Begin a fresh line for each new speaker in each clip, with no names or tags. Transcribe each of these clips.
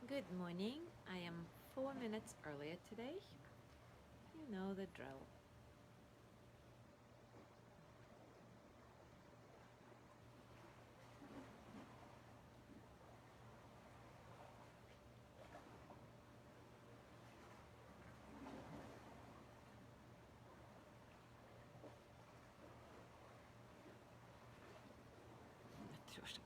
Good morning. I am 4 minutes earlier today. You know the drill. Трошки.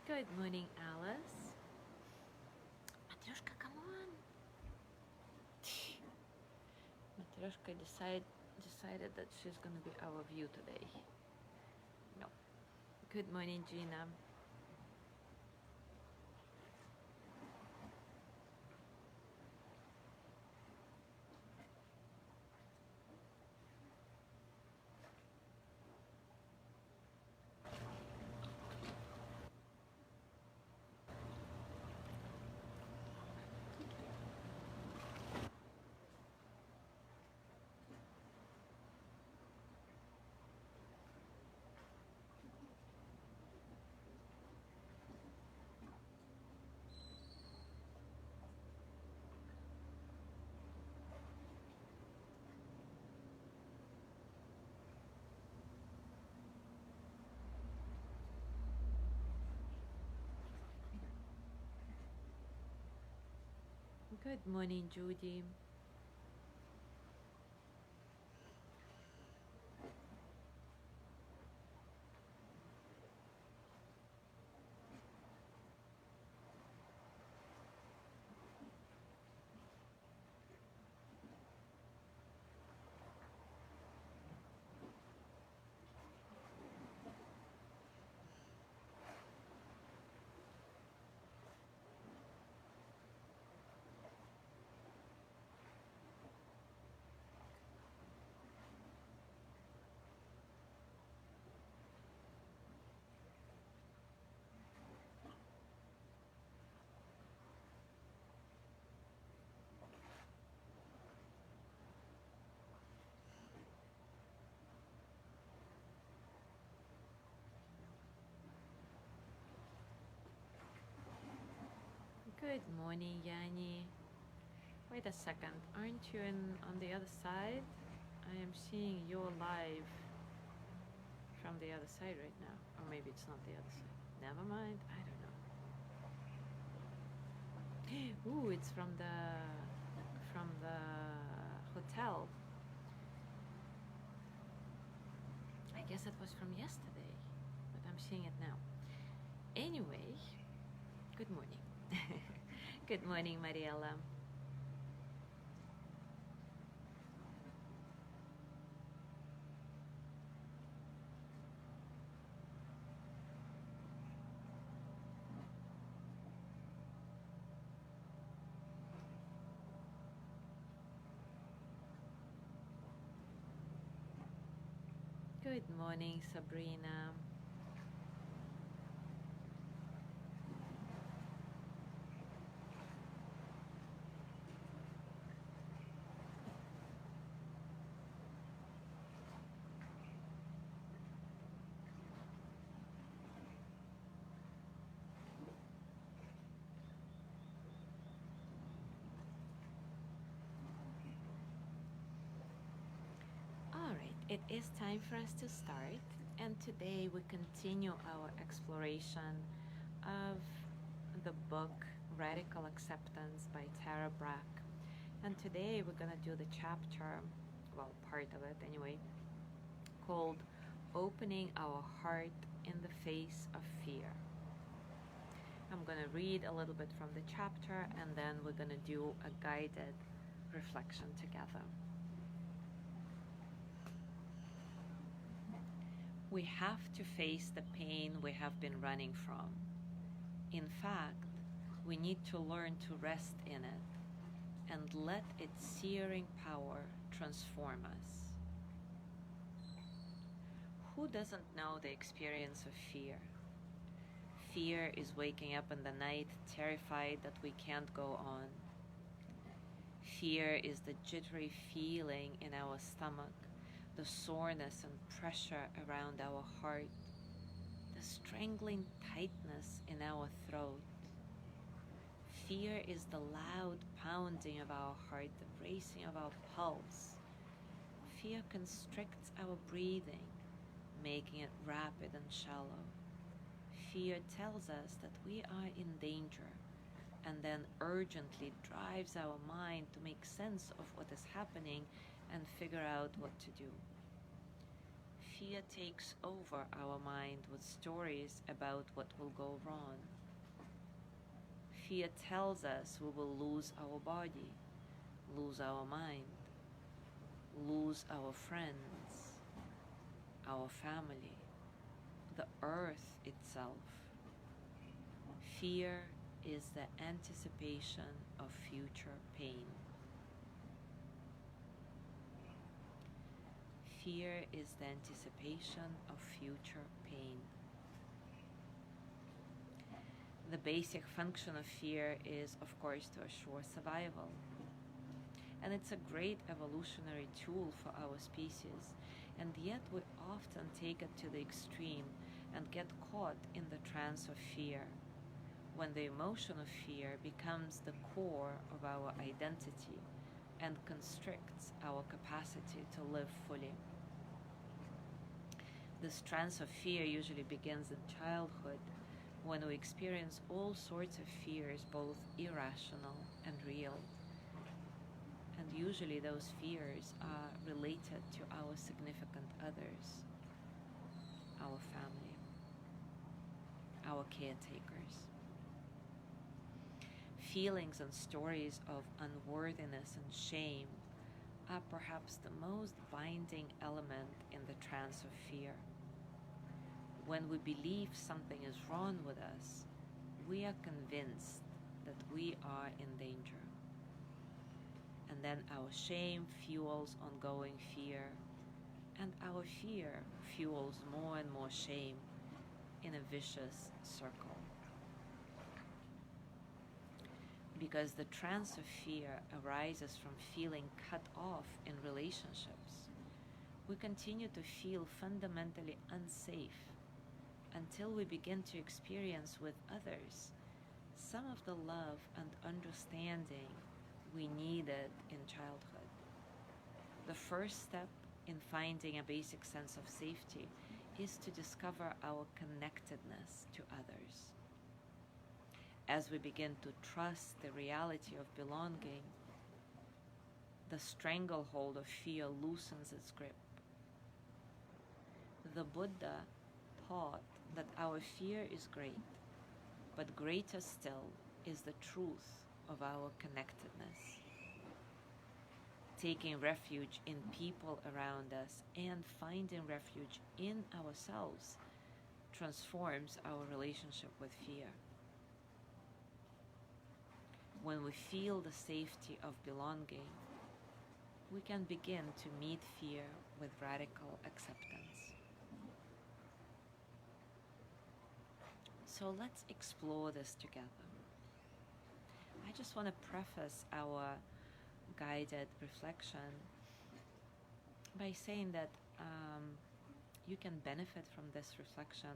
Good morning, Alice. Matryoshka, come on. Matryoshka decided that she's gonna be our view today. No. Good morning, Gina. Good morning, Judy. Good morning, Yanni. Wait a second. Aren't you on the other side? I am seeing your live from the other side right now. Or maybe it's not the other side. Never mind. I don't know. Ooh, it's from the hotel. I guess it was from yesterday, but I'm seeing it now. Anyway, good morning. Good morning, Mariella. Good morning, Sabrina. All right, it is time for us to start, and today we continue our exploration of the book Radical Acceptance by Tara Brach. And today we're gonna do the chapter, well, part of it anyway, called Opening Our Heart in the Face of Fear. I'm gonna read a little bit from the chapter, and then we're gonna do a guided reflection together. We have to face the pain we have been running from. In fact, we need to learn to rest in it and let its searing power transform us. Who doesn't know the experience of fear? Fear is waking up in the night, terrified that we can't go on. Fear is the jittery feeling in our stomach, the soreness and pressure around our heart, the strangling tightness in our throat. Fear is the loud pounding of our heart, the racing of our pulse. Fear constricts our breathing, making it rapid and shallow. Fear tells us that we are in danger, and then urgently drives our mind to make sense of what is happening and figure out what to do. Fear takes over our mind with stories about what will go wrong. Fear tells us we will lose our body, lose our mind, lose our friends, our family, the earth itself. Fear is the anticipation of future pain. Fear is the anticipation of future pain. The basic function of fear is, of course, to assure survival. And it's a great evolutionary tool for our species, and yet we often take it to the extreme and get caught in the trance of fear, when the emotion of fear becomes the core of our identity and constricts our capacity to live fully. This trance of fear usually begins in childhood, when we experience all sorts of fears, both irrational and real. And usually those fears are related to our significant others, our family, our caretakers. Feelings and stories of unworthiness and shame are perhaps the most binding element in the trance of fear. When we believe something is wrong with us, we are convinced that we are in danger. And then our shame fuels ongoing fear, and our fear fuels more and more shame in a vicious circle. Because the trance of fear arises from feeling cut off in relationships, we continue to feel fundamentally unsafe until we begin to experience with others some of the love and understanding we needed in childhood. The first step in finding a basic sense of safety is to discover our connectedness to others. As we begin to trust the reality of belonging, the stranglehold of fear loosens its grip. The Buddha taught that our fear is great, but greater still is the truth of our connectedness. Taking refuge in people around us and finding refuge in ourselves transforms our relationship with fear. When we feel the safety of belonging, we can begin to meet fear with radical acceptance. So let's explore this together. I just want to preface our guided reflection by saying that you can benefit from this reflection,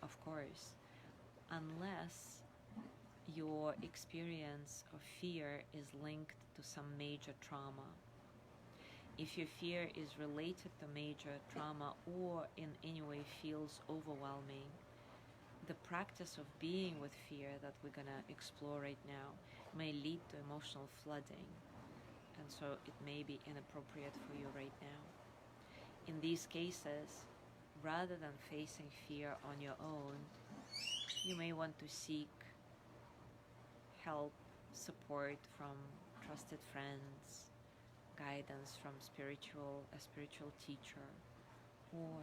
of course, unless your experience of fear is linked to some major trauma. If your fear is related to major trauma or in any way feels overwhelming, the practice of being with fear that we're going to explore right now may lead to emotional flooding, and so it may be inappropriate for you right now. In these cases, rather than facing fear on your own, you may want to seek help, support from trusted friends, guidance from a spiritual teacher, or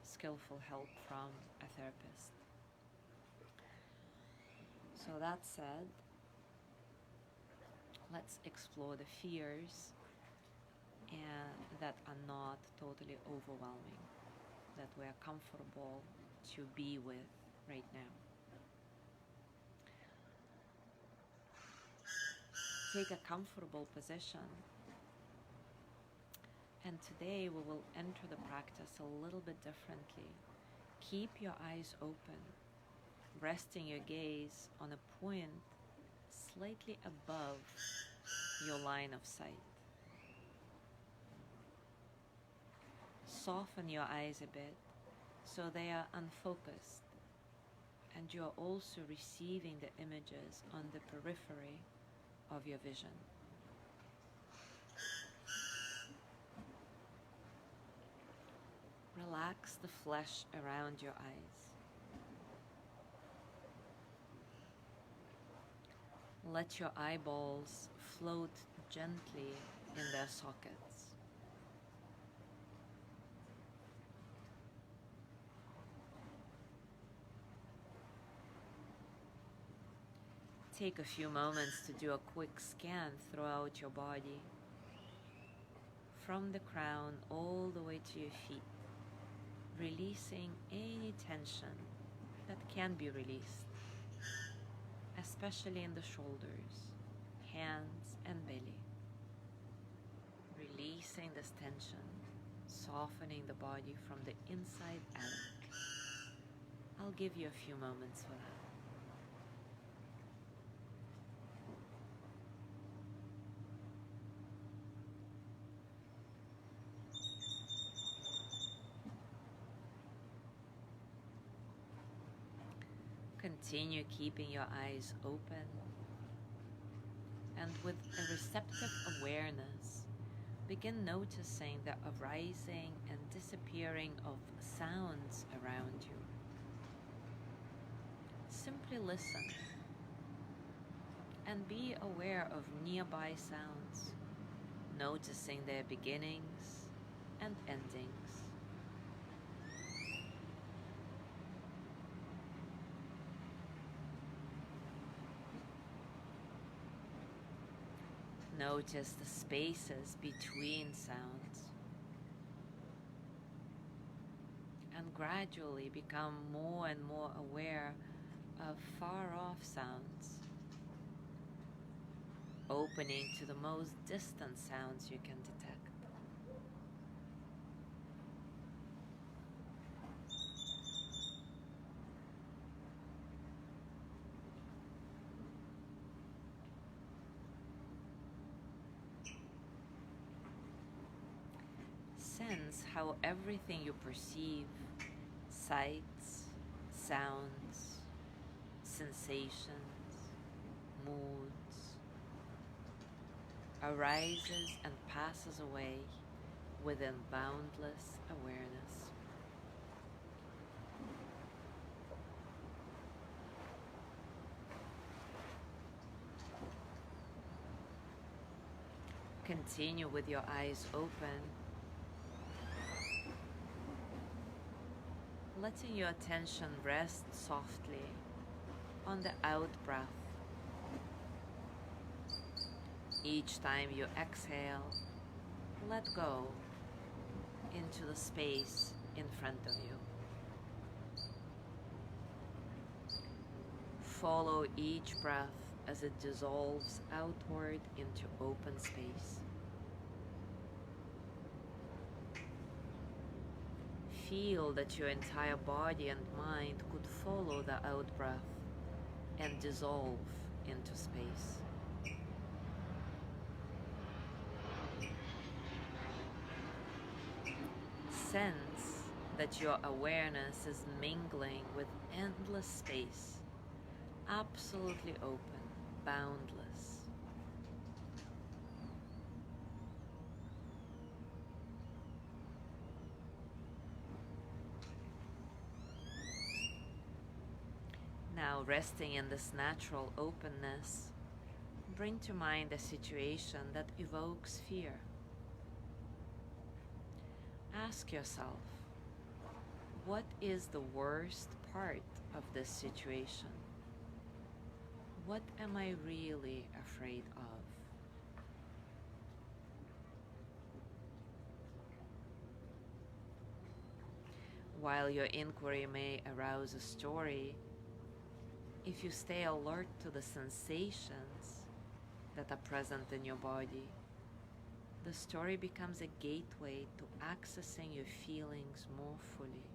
skillful help from a therapist. So that said, let's explore the fears that are not totally overwhelming, that we are comfortable to be with right now. Take a comfortable position. And today we will enter the practice a little bit differently. Keep your eyes open, resting your gaze on a point slightly above your line of sight. Soften your eyes a bit so they are unfocused, and you are also receiving the images on the periphery of your vision. Relax the flesh around your eyes. Let your eyeballs float gently in their sockets. Take a few moments to do a quick scan throughout your body, from the crown all the way to your feet, releasing any tension that can be released, especially in the shoulders, hands, and belly. Releasing this tension, softening the body from the inside out. I'll give you a few moments for that. Continue keeping your eyes open, and with a receptive awareness, begin noticing the arising and disappearing of sounds around you. Simply listen and be aware of nearby sounds, noticing their beginnings and endings. Notice the spaces between sounds, and gradually become more and more aware of far-off sounds, opening to the most distant sounds you can detect. Sense how everything you perceive, sights, sounds, sensations, moods, arises and passes away within boundless awareness. Continue with your eyes open, letting your attention rest softly on the out breath. Each time you exhale, let go into the space in front of you. Follow each breath as it dissolves outward into open space. Feel that your entire body and mind could follow the out-breath and dissolve into space. Sense that your awareness is mingling with endless space, absolutely open, boundless. Now, resting in this natural openness, bring to mind a situation that evokes fear. Ask yourself, what is the worst part of this situation? What am I really afraid of? While your inquiry may arouse a story, if you stay alert to the sensations that are present in your body, the story becomes a gateway to accessing your feelings more fully.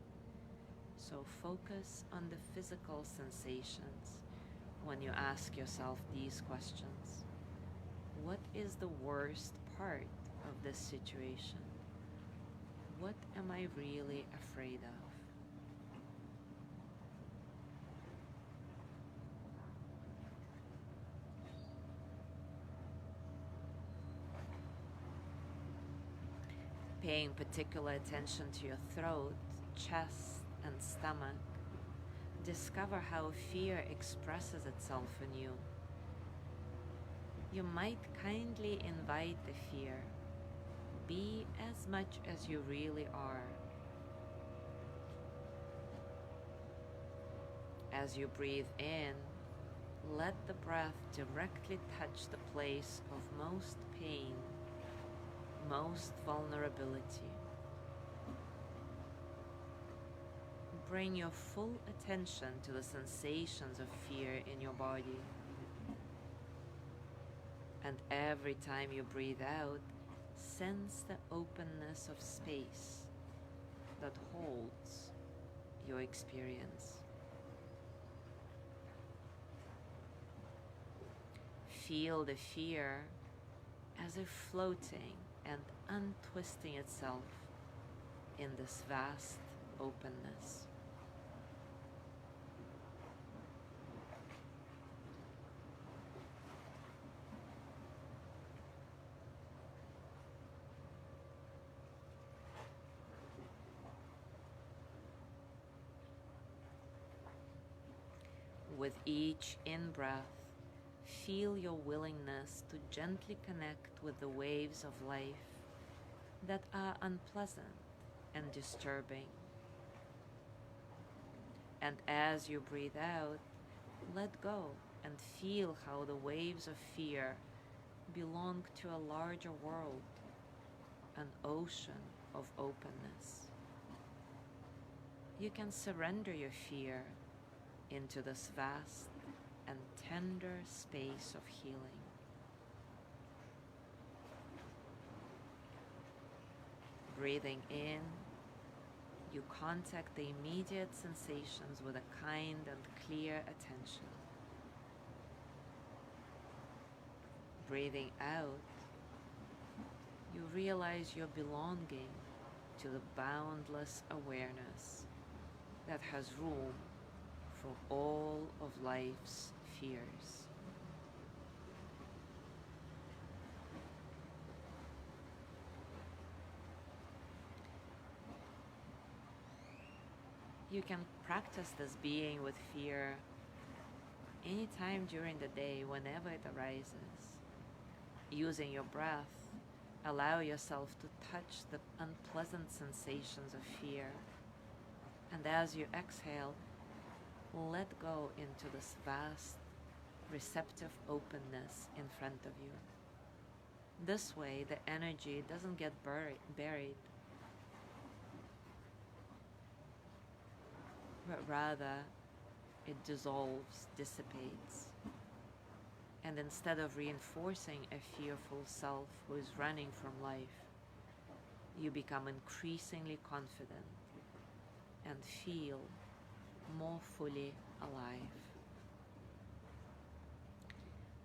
So focus on the physical sensations when you ask yourself these questions. What is the worst part of this situation? What am I really afraid of? Paying particular attention to your throat, chest, and stomach, discover how fear expresses itself in you. You might kindly invite the fear. Be as much as you really are. As you breathe in, let the breath directly touch the place of most pain, most vulnerability. Bring your full attention to the sensations of fear in your body. And every time you breathe out, sense the openness of space that holds your experience. Feel the fear as if floating and untwisting itself in this vast openness. With each in-breath, feel your willingness to gently connect with the waves of life that are unpleasant and disturbing. And as you breathe out, let go and feel how the waves of fear belong to a larger world, an ocean of openness. You can surrender your fear into this vast and tender space of healing. Breathing in, you contact the immediate sensations with a kind and clear attention. Breathing out, you realize you're belonging to the boundless awareness that has room for all of life's fears. You can practice this being with fear anytime during the day, whenever it arises. Using your breath, allow yourself to touch the unpleasant sensations of fear. And as you exhale, let go into this vast, receptive openness in front of you. This way, the energy doesn't get buried, but rather it dissolves, dissipates. And instead of reinforcing a fearful self who is running from life, you become increasingly confident and feel more fully alive.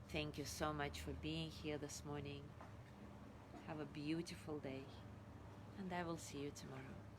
Thank you so much for being here this morning. Have a beautiful day, and I will see you tomorrow.